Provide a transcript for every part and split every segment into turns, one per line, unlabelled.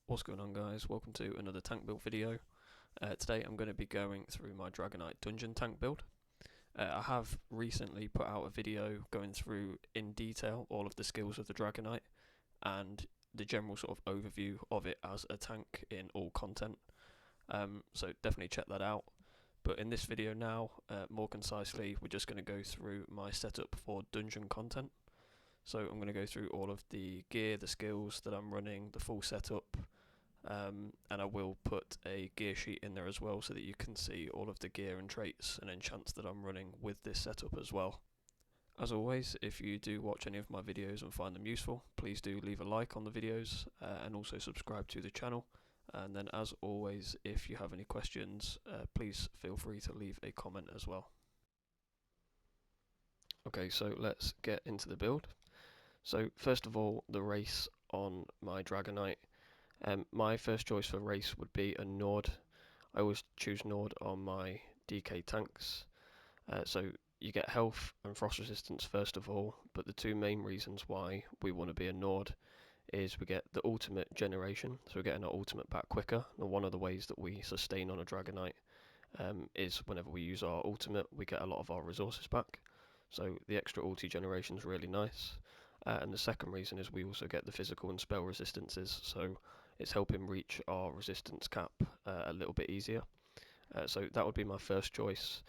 What's going on, guys? Welcome to another tank build video. Today I'm going to be going through my Dragonknight dungeon tank build. I have recently put out a video going through in detail all of the skills of the Dragonknight and the general sort of overview of it as a tank in all content. So definitely check that out. But in this video now, more concisely, we're just going to go through my setup for dungeon content. So I'm going to go through all of the gear, the skills that I'm running, the full setup, and I will put a gear sheet in there as well so that you can see all of the gear and traits and enchants that I'm running with this setup as well. As always, if you do watch any of my videos and find them useful, please do leave a like on the videos and also subscribe to the channel. And then as always, if you have any questions, please feel free to leave a comment as well. Okay, so let's get into the build. So first of all, the race on my Dragonknight. My first choice for race would be a Nord. I always choose Nord on my DK tanks. So you get health and frost resistance first of all, but the two main reasons why we want to be a Nord is we get the ultimate generation, so we're getting our ultimate back quicker. And one of the ways that we sustain on a Dragonknight is whenever we use our ultimate, we get a lot of our resources back. So the extra ulti generation is really nice. And the second reason is we also get the physical and spell resistances, so it's helping reach our resistance cap a little bit easier. So that would be my first choice.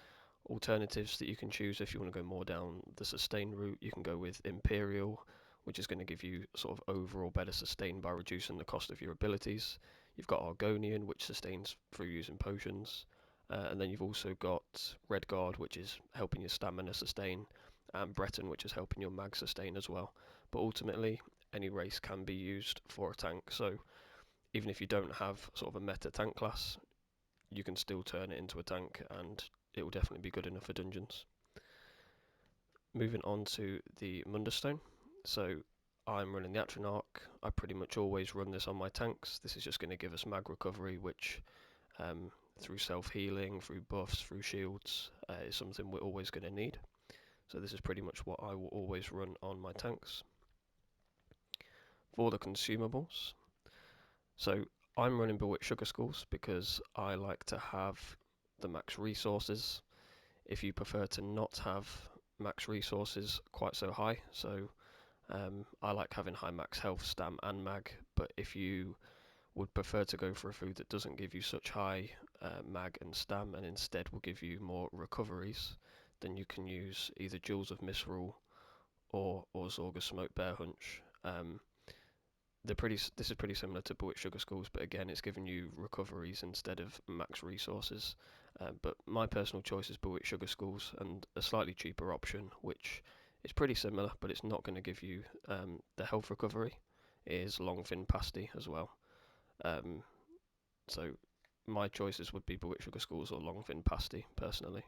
Alternatives that you can choose if you want to go more down the sustain route, you can go with Imperial, which is going to give you sort of overall better sustain by reducing the cost of your abilities. You've got Argonian, which sustains through using potions. And then you've also got Redguard, which is helping your stamina sustain, and Breton, which is helping your mag sustain as well. But ultimately, any race can be used for a tank, so even if you don't have sort of a meta tank class, you can still turn it into a tank, and it will definitely be good enough for dungeons. Moving on to the Mundus stone. So I'm running the Archdruid. I pretty much always run this on my tanks. This is just going to give us mag recovery, which through self-healing, through buffs, through shields, is something we're always going to need. So this is pretty much what I will always run on my tanks. For the consumables, so I'm running Bewitched Sugar Skulls because I like to have the max resources. If you prefer to not have max resources quite so high, so I like having high max health, stam and mag, but if you would prefer to go for a food that doesn't give you such high mag and stam and instead will give you more recoveries, then you can use either Jewels of Misrule or Zorga Smoke Bear Hunch. This is pretty similar to Bewitched Sugar Skulls, but again it's giving you recoveries instead of max resources. But my personal choice is Bewitched Sugar Skulls, and a slightly cheaper option, which is pretty similar, but it's not going to give you the health recovery, is Longfin Pasty as well. So my choices would be Bewitched Sugar Skulls or Longfin Pasty, personally.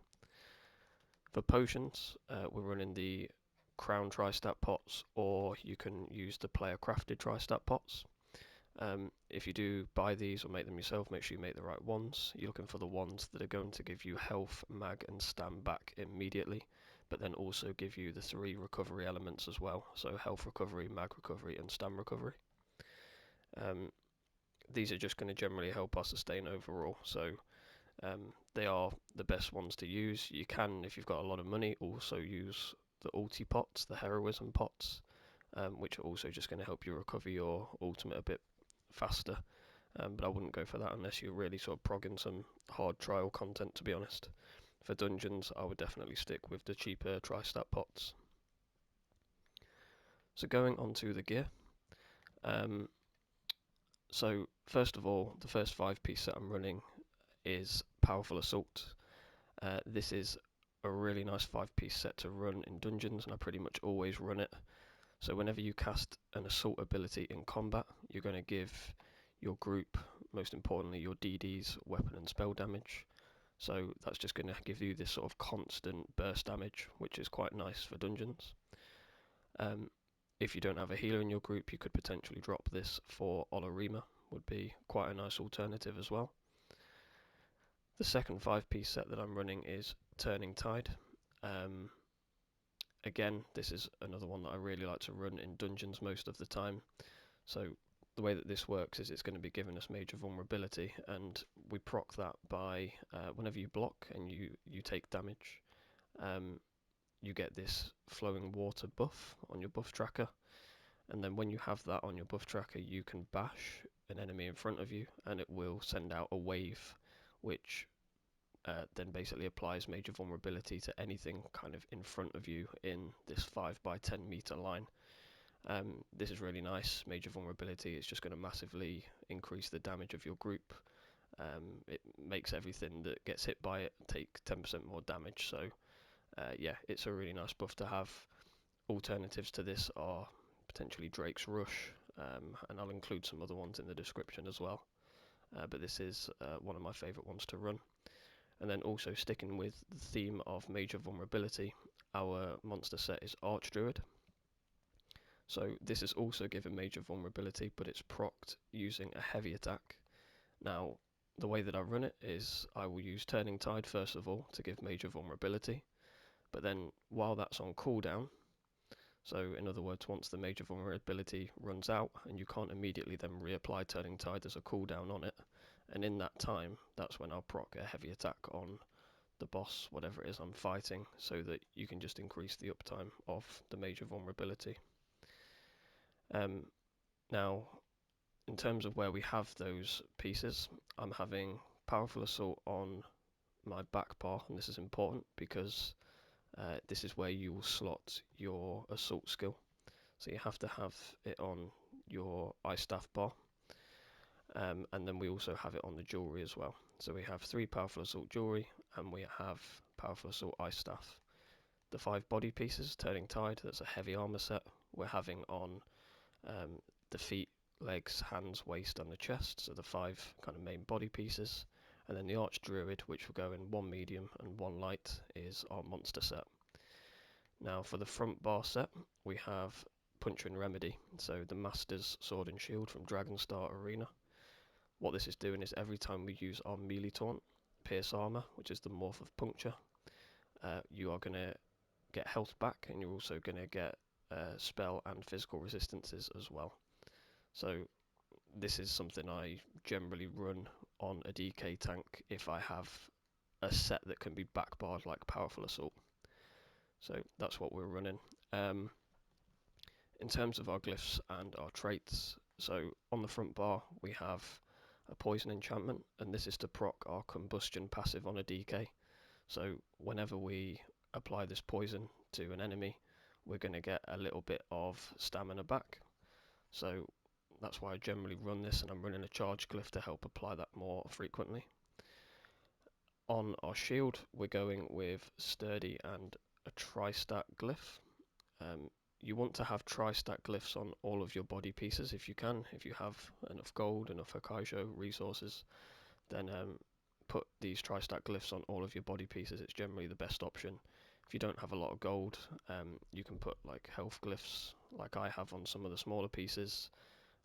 For potions, we're running the Crown Tri-Stat pots, or you can use the player crafted Tri-Stat pots. If you do buy these or make them yourself, make sure you make the right ones. You're looking for the ones that are going to give you health, mag and stam back immediately, but then also give you the 3 recovery elements as well, so health recovery, mag recovery and stam recovery. These are just going to generally help us sustain overall, so they are the best ones to use. You can, if you've got a lot of money, also use the ulti pots, the heroism pots, which are also just going to help you recover your ultimate a bit faster, but I wouldn't go for that unless you're really sort of progging some hard trial content, to be honest. For dungeons, I would definitely stick with the cheaper Tri-Stat pots. So going on to the gear. So first of all, the first 5-piece set I'm running is Powerful Assault. This is a really nice 5-piece set to run in dungeons, and I pretty much always run it. So whenever you cast an assault ability in combat, you're going to give your group, most importantly your DDs, weapon and spell damage. So that's just going to give you this sort of constant burst damage, which is quite nice for dungeons. If you don't have a healer in your group, you could potentially drop this for Olorima, would be quite a nice alternative as well. The second 5-piece set that I'm running is Turning Tide. Again, this is another one that I really like to run in dungeons most of the time. So the way that this works is it's going to be giving us major vulnerability, and we proc that by whenever you block and you take damage, you get this flowing water buff on your buff tracker, and then when you have that on your buff tracker, you can bash an enemy in front of you, and it will send out a wave, which then basically applies major vulnerability to anything kind of in front of you in this 5 by 10 meter line. This is really nice. Major vulnerability is just going to massively increase the damage of your group. It makes everything that gets hit by it take 10% more damage. So yeah, it's a really nice buff to have. Alternatives to this are potentially Drake's Rush, and I'll include some other ones in the description as well. But this is one of my favourite ones to run. And then also sticking with the theme of major vulnerability, our monster set is Archdruid. So this is also given major vulnerability, but it's procced using a heavy attack. Now, the way that I run it is I will use Turning Tide first of all to give major vulnerability, but then while that's on cooldown, so in other words, once the major vulnerability runs out and you can't immediately then reapply Turning Tide, there's a cooldown on it, and in that time, that's when I'll proc a heavy attack on the boss, whatever it is I'm fighting, so that you can just increase the uptime of the major vulnerability. Now, in terms of where we have those pieces, I'm having Powerful Assault on my back bar, and this is important because this is where you will slot your assault skill. So you have to have it on your Ice Staff bar, and then we also have it on the jewellery as well. So we have 3 Powerful Assault jewellery, and we have Powerful Assault Ice Staff. The 5 body pieces, Turning Tide, that's a heavy armour set, we're having on the feet, legs, hands, waist and the chest, so the 5 kind of main body pieces. And then the Archdruid, which will go in 1 medium and 1 light, is our monster set. Now for the front bar set, we have Puncher and Remedy, so the Master's Sword and Shield from Dragonstar Arena. What this is doing is every time we use our melee taunt, Pierce Armour, which is the morph of Puncture, you are going to get health back, and you're also going to get spell and physical resistances as well. So this is something I generally run on a DK tank if I have a set that can be backbarred like Powerful Assault. So that's what we're running. In terms of our glyphs and our traits, so on the front bar we have a poison enchantment, and this is to proc our combustion passive on a DK. So whenever we apply this poison to an enemy, we're going to get a little bit of stamina back. So that's why I generally run this, and I'm running a charge glyph to help apply that more frequently. On our shield, we're going with Sturdy and a Tri-Stack glyph. You want to have Tri-Stack glyphs on all of your body pieces if you can. If you have enough gold, enough Hokkaido resources, then put these Tri-Stack glyphs on all of your body pieces. It's generally the best option. If you don't have a lot of gold, you can put like health glyphs like I have on some of the smaller pieces.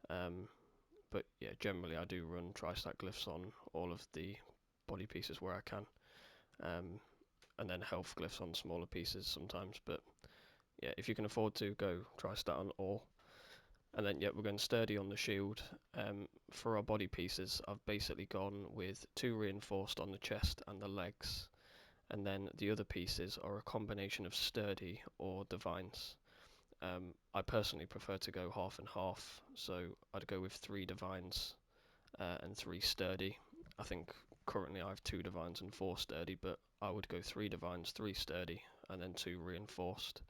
But yeah, generally I do run Tri-Stack glyphs on all of the body pieces where I can, and then health glyphs on smaller pieces sometimes. But yeah, if you can afford to, go Tri-Stat on all. And then yeah, we're going Sturdy on the shield. For our body pieces, I've basically gone with 2 reinforced on the chest and the legs, and then the other pieces are a combination of Sturdy or Divines. I personally prefer to go half and half, so I'd go with 3 Divines and 3 Sturdy. I think currently I have 2 Divines and 4 Sturdy, but I would go 3 Divines, 3 Sturdy, and then 2 reinforced.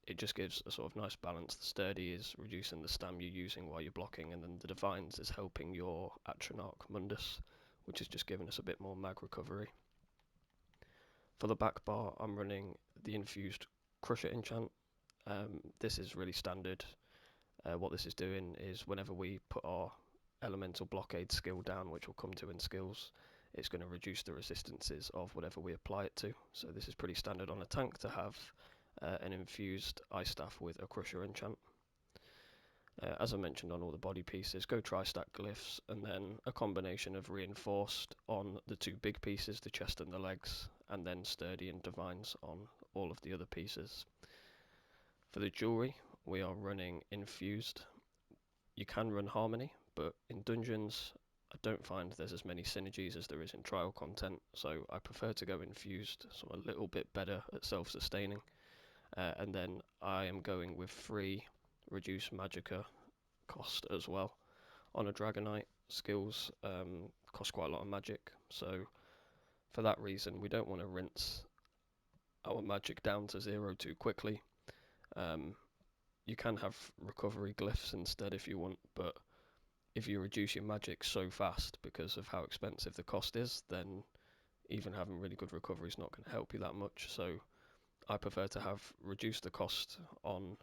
It just gives a sort of nice balance. The Sturdy is reducing the stam you're using while you're blocking, and then the Divines is helping your Atronach Mundus, which is just giving us a bit more mag recovery. For the back bar, I'm running the infused Crusher enchant. This is really standard. What this is doing is whenever we put our elemental blockade skill down, which we'll come to in skills, it's going to reduce the resistances of whatever we apply it to. So this is pretty standard on a tank to have an infused Ice Staff with a Crusher enchant. As I mentioned on all the body pieces, go Tri-Stack glyphs, and then a combination of reinforced on the 2 big pieces, the chest and the legs, and then Sturdy and Divines on all of the other pieces. For the jewellery, we are running infused. you can run Harmony, but in dungeons I don't find there's as many synergies as there is in trial content, so I prefer to go infused, so I'm a little bit better at self-sustaining. And then I am going with 3 reduced magicka cost as well. On a Dragonknight, skills cost quite a lot of magic, so for that reason we don't want to rinse our magic down to 0 too quickly. You can have recovery glyphs instead if you want, but if you reduce your magic so fast because of how expensive the cost is, then even having really good recovery is not going to help you that much. So I prefer to have reduced the cost on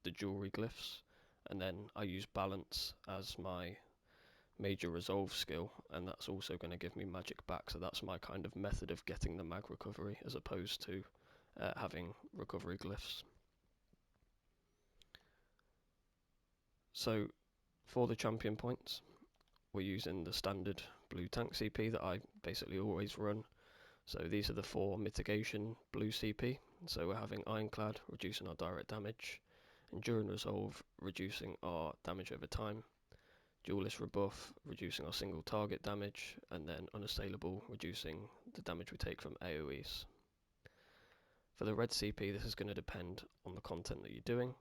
the jewellery glyphs, and then I use balance as my major resolve skill, and that's also going to give me magic back. So that's my kind of method of getting the mag recovery, as opposed to having recovery glyphs. So for the champion points, we're using the standard blue tank CP that I basically always run. So these are the 4 mitigation blue CP. So we're having Ironclad, reducing our direct damage, Enduring Resolve, reducing our damage over time, Duelist Rebuff, reducing our single target damage, and then Unassailable, reducing the damage we take from AoEs. For the red CP, this is going to depend on the content that you're doing.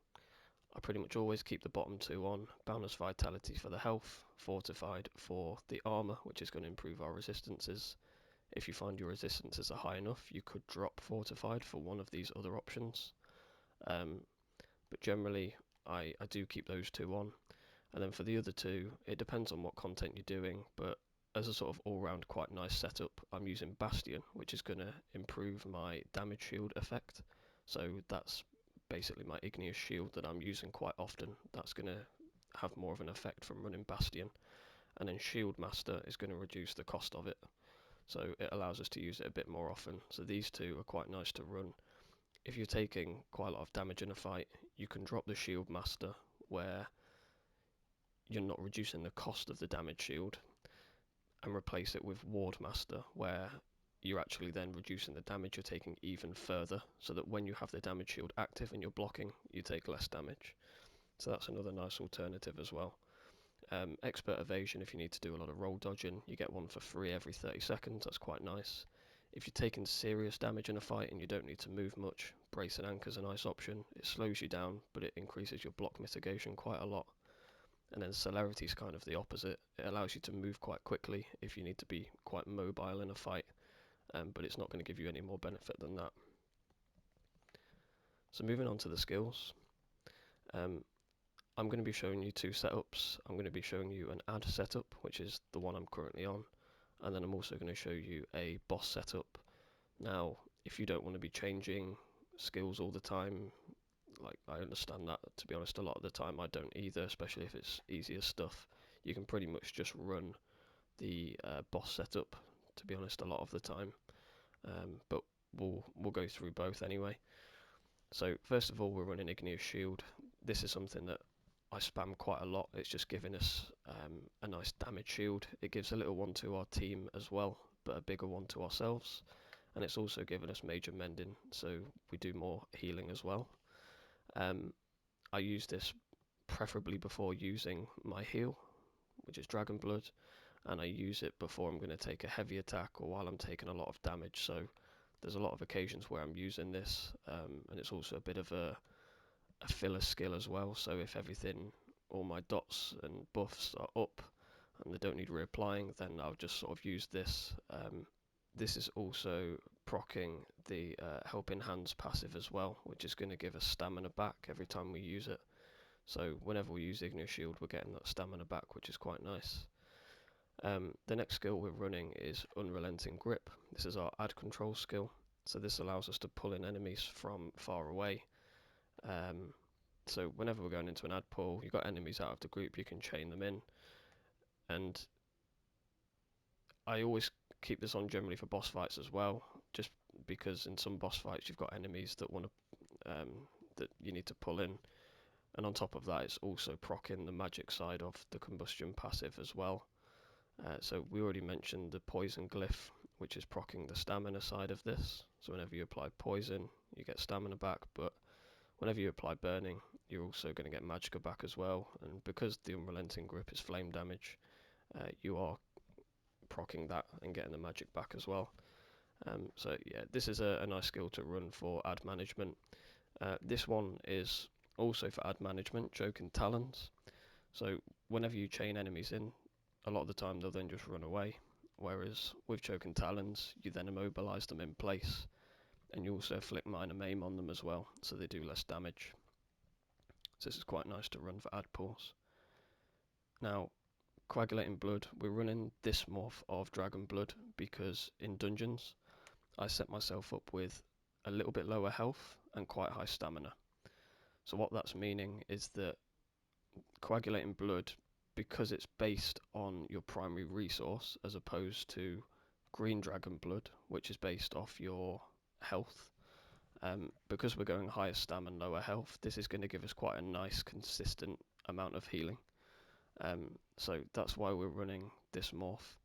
I pretty much always keep the bottom 2 on, Boundless Vitality for the health, Fortified for the armour, which is going to improve our resistances. If you find your resistances are high enough, you could drop Fortified for one of these other options. But generally, I do keep those 2 on. And then for the other 2, it depends on what content you're doing, but as a sort of all-round quite nice setup, I'm using Bastion, which is going to improve my damage shield effect. So that's basically my Ignious shield that I'm using quite often. That's going to have more of an effect from running Bastion. And then Shield Master is going to reduce the cost of it, so it allows us to use it a bit more often. So these 2 are quite nice to run. If you're taking quite a lot of damage in a fight, you can drop the Shield Master, where you're not reducing the cost of the damage shield, and replace it with Ward Master, where you're actually then reducing the damage you're taking even further, so that when you have the damage shield active and you're blocking, you take less damage. So that's another nice alternative as well. Expert Evasion, if you need to do a lot of roll dodging, you get one for free every 30 seconds, that's quite nice. If you're taking serious damage in a fight and you don't need to move much, Brace and Anchor's a nice option. It slows you down, but it increases your block mitigation quite a lot. And then Celerity is kind of the opposite. It allows you to move quite quickly if you need to be quite mobile in a fight, but it's not going to give you any more benefit than that. So moving on to the skills, I'm going to be showing you 2 setups. I'm going to be showing you an ad setup, which is the one I'm currently on, and then I'm also going to show you a boss setup. Now, if you don't want to be changing skills all the time, like, I understand that, to be honest, a lot of the time I don't either, especially if it's easier stuff. You can pretty much just run the boss setup, to be honest, a lot of the time, but we'll go through both anyway. So first of all, we're running Ignious Shield. This is something that I spam quite a lot. It's just giving us a nice damage shield. It gives a little one to our team as well, but a bigger one to ourselves, and it's also given us major mending, so we do more healing as well. I use this preferably before using my heal, which is Dragon Blood, and I use it before I'm going to take a heavy attack or while I'm taking a lot of damage. So there's a lot of occasions where I'm using this, and it's also a bit of a filler skill as well. So if everything, all my dots and buffs are up and they don't need reapplying, then I'll just sort of use this. This is also proccing the Helping Hands passive as well, which is going to give us stamina back every time we use it. So whenever we use Ignious Shield, we're getting that stamina back, which is quite nice. The next skill we're running is Unrelenting Grip. This is our ad control skill. So this allows us to pull in enemies from far away. So whenever we're going into an ad pull, you've got enemies out of the group, you can chain them in. And I always keep this on generally for boss fights as well, just because in some boss fights you've got enemies that want to that you need to pull in, and on top of that it's also proccing the magic side of the combustion passive as well. So we already mentioned the poison glyph, which is proccing the stamina side of this. So whenever you apply poison, you get stamina back, but whenever you apply burning, you're also going to get magicka back as well, and because the unrelenting grip is flame damage, you are proccing that and getting the magic back as well. So yeah, this is a nice skill to run for ad management. This one is also for ad management, Choking Talons. So whenever you chain enemies in, a lot of the time they'll then just run away, whereas with Choking Talons you then immobilize them in place, and you also flick minor maim on them as well, so they do less damage. So this is quite nice to run for ad pulls. Now, Coagulating Blood, we're running this morph of Dragon Blood because in dungeons I set myself up with a little bit lower health and quite high stamina. So what that's meaning is that Coagulating Blood, because it's based on your primary resource as opposed to Green Dragon Blood, which is based off your health, because we're going higher stam and lower health, this is going to give us quite a nice consistent amount of healing. So that's why we're running this morph.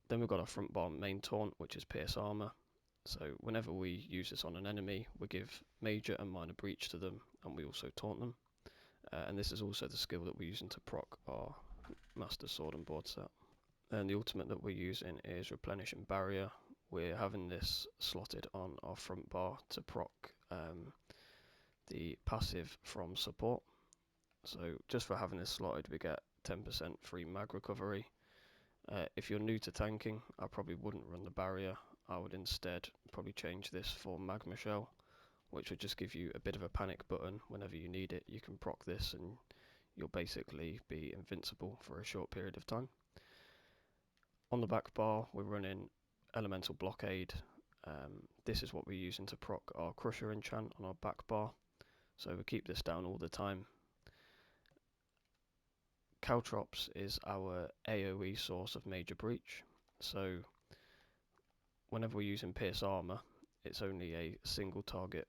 Then we've got our front bar main taunt, which is Pierce Armor. So whenever we use this on an enemy, we give major and minor breach to them, and we also taunt them. And this is also the skill that we're using to proc our Master Sword and Board set. And the ultimate that we're using is Replenishing Barrier. We're having this slotted on our front bar to proc the passive from support. So just for having this slotted, we get 10% free mag recovery. If you're new to tanking, I probably wouldn't run the barrier. I would instead probably change this for Magma Shell, which would just give you a bit of a panic button whenever you need it. You can proc this and you'll basically be invincible for a short period of time. On the back bar, we're running Elemental Blockade. This is what we're using to proc our Crusher enchant on our back bar. So we keep this down all the time. Caltrops is our AoE source of major breach. So whenever we're using Pierce Armor, it's only a single target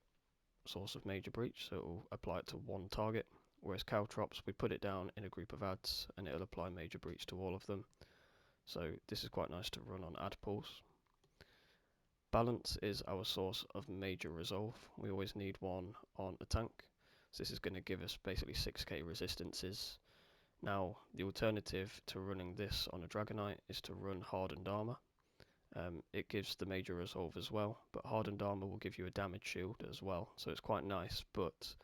source of major breach, so it will apply it to one target. Whereas Caltrops, we put it down in a group of ads and it'll apply major breach to all of them. So this is quite nice to run on ad pulls. Balance is our source of major resolve. We always need one on a tank. So this is going to give us basically 6k resistances. Now, the alternative to running this on a Dragonknight is to run Hardened Armor. It gives the major resolve as well, but Hardened Armor will give you a damage shield as well, so it's quite nice. But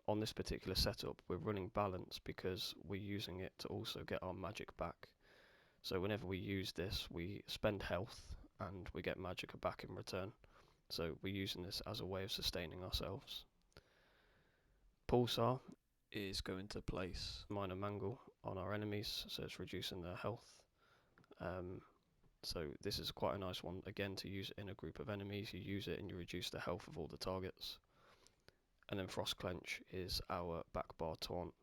on this particular setup, we're running Balance because we're using it to also get our magic back. So whenever we use this, we spend health and we get magicka back in return. So we're using this as a way of sustaining ourselves. Pulsar is going to place minor mangle on our enemies, so it's reducing their health. So this is quite a nice one, again, to use in a group of enemies. You use it and you reduce the health of all the targets. And then Frost Clench is our back bar taunt.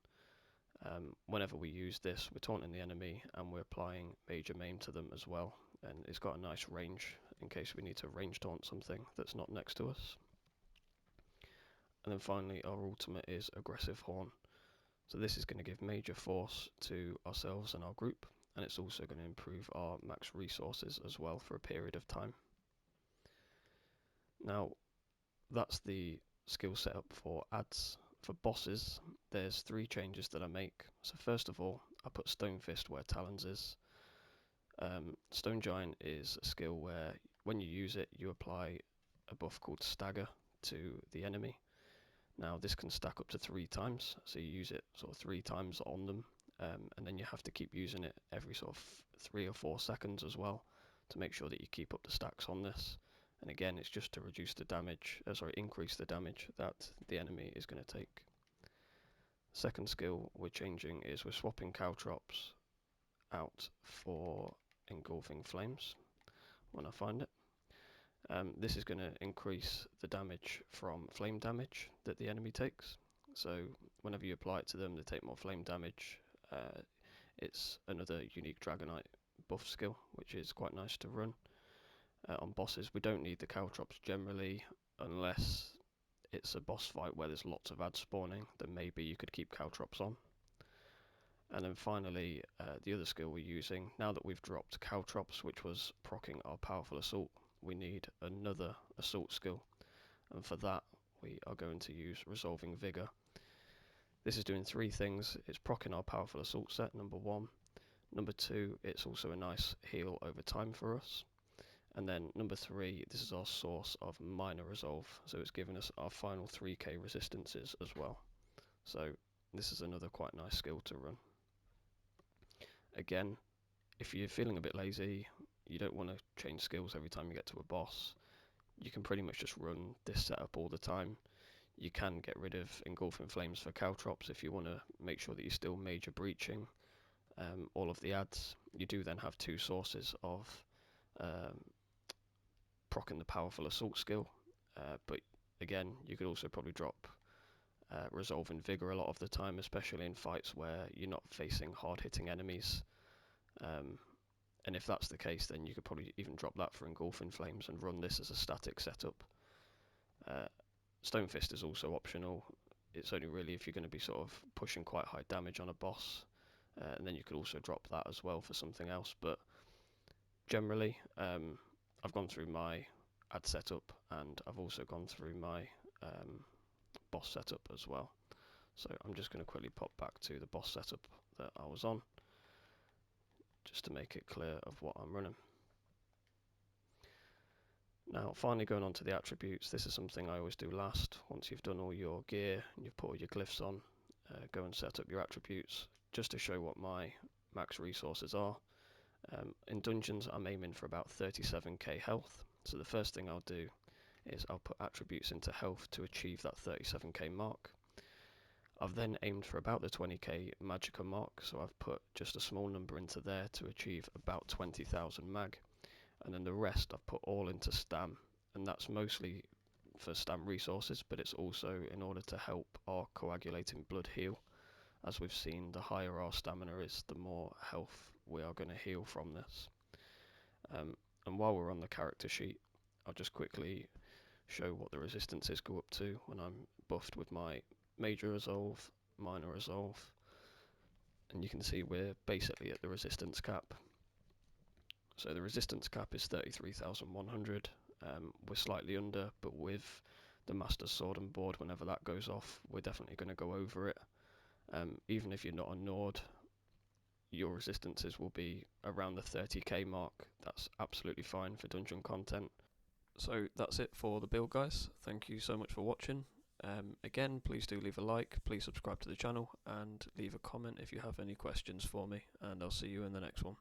Whenever we use this, we're taunting the enemy and we're applying major maim to them as well. And it's got a nice range in case we need to range taunt something that's not next to us. And then finally, our ultimate is Aggressive Horn. So this is going to give major force to ourselves and our group, and it's also going to improve our max resources as well for a period of time. Now, that's the skill setup for ads. For bosses, there's 3 changes that I make. So first of all, I put Stone Fist where Talons is. Stone Giant is a skill where when you use it, you apply a buff called Stagger to the enemy. Now this can stack up to 3 times, so you use it sort of 3 times on them, and then you have to keep using it every sort of 3 or 4 seconds as well to make sure that you keep up the stacks on this. And again, it's just to reduce the damage, increase the damage that the enemy is going to take. Second skill we're changing is we're swapping Caltrops out for Engulfing Flames when I find it. This is going to increase the damage from flame damage that the enemy takes. So whenever you apply it to them, they take more flame damage. It's another unique Dragonknight buff skill, which is quite nice to run. On bosses, we don't need the Caltrops generally, unless it's a boss fight where there's lots of ads spawning, then maybe you could keep Caltrops on. And then finally, the other skill we're using, now that we've dropped Caltrops, which was proccing our powerful assault, we need another assault skill. And for that, we are going to use Resolving Vigour. This is doing three things. It's proccing our powerful assault set, number one. Number two, it's also a nice heal over time for us. And then number three, this is our source of minor resolve, so it's giving us our final 3k resistances as well. So this is another quite nice skill to run. Again, if you're feeling a bit lazy, you don't want to change skills every time you get to a boss, you can pretty much just run this setup all the time. You can get rid of Engulfing Flames for Caltrops if you want to make sure that you're still major breaching all of the ads. You do then have two sources of proccing the powerful assault skill, but again, you could also probably drop Resolving Vigour a lot of the time, especially in fights where you're not facing hard-hitting enemies. And if that's the case, then you could probably even drop that for Engulfing Flames and run this as a static setup. Stone Fist is also optional. It's only really if you're going to be sort of pushing quite high damage on a boss, and then you could also drop that as well for something else. But generally, I've gone through my ad setup, and I've also gone through my boss setup as well. So I'm just going to quickly pop back to the boss setup that I was on, just to make it clear of what I'm running. Now, finally going on to the attributes, this is something I always do last. Once you've done all your gear and you've put all your glyphs on, go and set up your attributes, just to show what my max resources are. In dungeons, I'm aiming for about 37k health, so the first thing I'll do is I'll put attributes into health to achieve that 37k mark. I've then aimed for about the 20k magicka mark, so I've put just a small number into there to achieve about 20,000 mag, and then the rest I've put all into stam, and that's mostly for stam resources, but it's also in order to help our coagulating blood heal. As we've seen, the higher our stamina is, the more health we are going to heal from this. And while we're on the character sheet, I'll just quickly show what the resistances go up to when I'm buffed with my major resolve, minor resolve, and you can see we're basically at the resistance cap. So the resistance cap is 33,100. We're slightly under, but with the Master's Sword and Board, whenever that goes off, we're definitely going to go over it. Even if you're not a Nord, your resistances will be around the 30k mark. That's absolutely fine for dungeon content. So that's it for the build, guys. Thank you so much for watching. Again, please do leave a like, please subscribe to the channel, and leave a comment if you have any questions for me, and I'll see you in the next one.